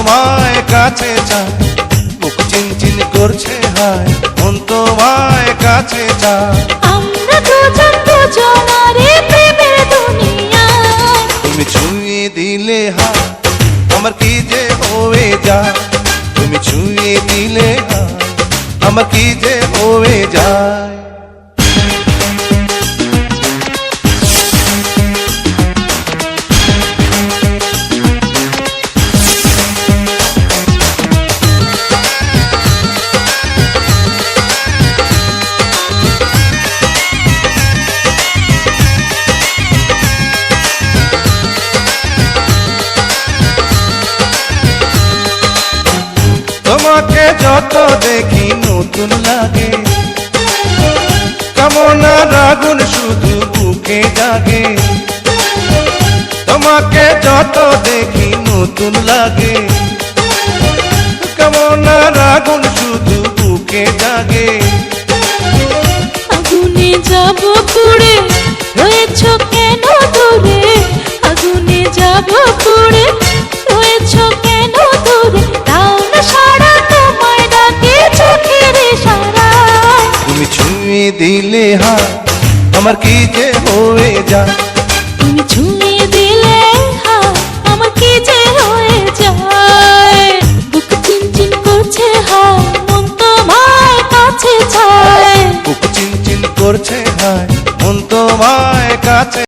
তোমায় কাছে চায়, বুক চিনচিন করছে হায়, মন তোমায় কাছে চায়। আমরা দুজন দুজনারে প্রেমের দুনিয়ায়। তুমি ছুঁয়ে দিলে হায়, আমার কি যে হয়ে যায়। তুমি ছুঁয়ে দিলে হায়, আমার কি যে হয়ে যায়। তোমাকে যত দেখি নতুন লাগে, কামনার আগুন শুধু বুকে জাগে। তোমাকে যত দেখি নতুন লাগে, কামনার আগুন শুধু বুকে জাগে। আগুনে যাব পুড়ে, রয়েছ কেন দূরে? আগুনে যাব পুড়ে, রয়েছ কেন দূরে? দাও না সারা, তোমায় ডাকে চোখের ইশারায়। তুমি ছুঁয়ে দিলে হায়, আমার কি যে হয়ে যায়। তুমি ছুঁয়ে দিলে হায়, আমার কি যে হয়ে